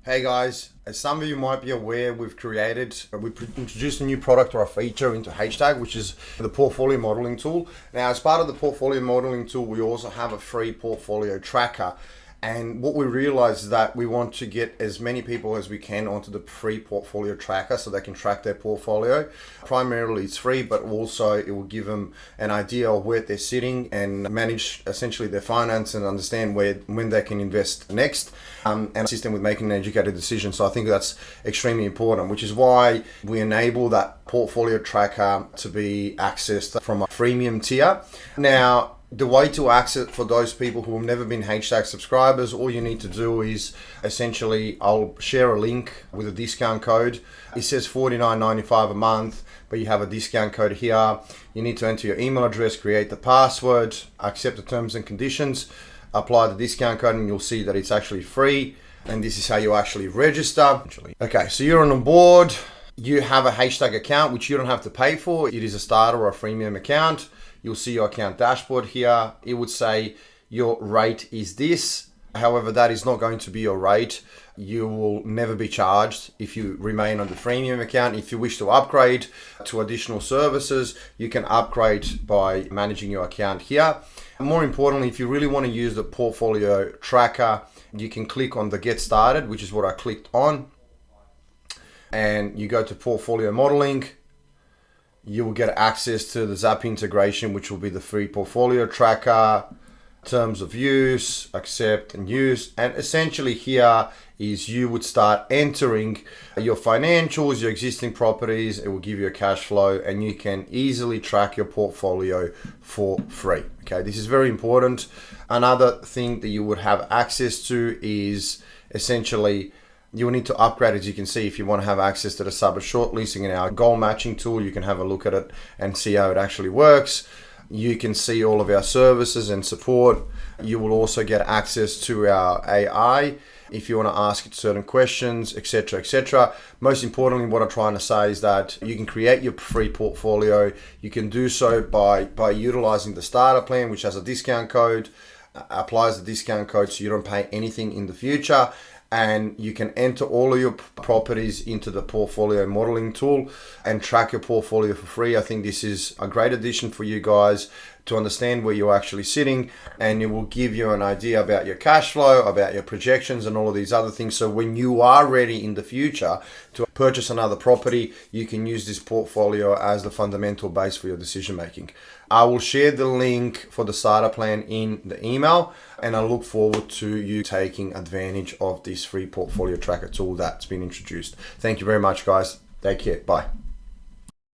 Hey guys, as some of you might be aware, we introduced a new product or a feature into HtAG, which is the portfolio modeling tool. Now, as part of the portfolio modeling tool, we also have a free portfolio tracker. And what we realized is that we want to get as many people as we can onto the free portfolio tracker so they can track their portfolio. Primarily it's free, but also it will give them an idea of where they're sitting and manage essentially their finance and understand when they can invest next, and assist them with making an educated decision. So I think that's extremely important, which is why we enable that portfolio tracker to be accessed from a freemium tier. Now, the way to access for those people who have never been HtAG subscribers, all you need to do is essentially, I'll share a link with a discount code. It says $49.95 a month, but you have a discount code here. You need to enter your email address, create the password, accept the terms and conditions, apply the discount code, and you'll see that it's actually free. And this is how you actually register. Okay, so you're on board. You have a HtAG account, which you don't have to pay for. It is a starter or a freemium account. You'll see your account dashboard here. It would say your rate is this. However, that is not going to be your rate. You will never be charged if you remain on the freemium account. If you wish to upgrade to additional services, you can upgrade by managing your account here. And more importantly, if you really want to use the portfolio tracker, you can click on the Get Started, which is what I clicked on. And you go to portfolio modeling. You will get access to the Zap integration, which will be the free portfolio tracker, terms of use, accept and use. And essentially here is you would start entering your financials, your existing properties. It will give you a cash flow and you can easily track your portfolio for free. Okay, this is very important. Another thing that you would have access to is essentially you will need to upgrade, as you can see, if you want to have access to the suburb shortlisting and our goal matching tool. You can have a look at it and see how it actually works. You can see all of our services and support. You will also get access to our AI if you want to ask it certain questions, etc., etc. Most importantly, what I'm trying to say is that you can create your free portfolio. You can do so by utilizing the starter plan, which has a discount code, applies the discount code so you don't pay anything in the future. And you can enter all of your properties into the portfolio modeling tool and track your portfolio for free. I think this is a great addition for you guys to understand where you're actually sitting, and it will give you an idea about your cash flow, about your projections and all of these other things. So when you are ready in the future to purchase another property, you can use this portfolio as the fundamental base for your decision making. I will share the link for the starter plan in the email, and I look forward to you taking advantage of this free portfolio tracker tool that's been introduced. Thank you very much, guys. Take care. Bye.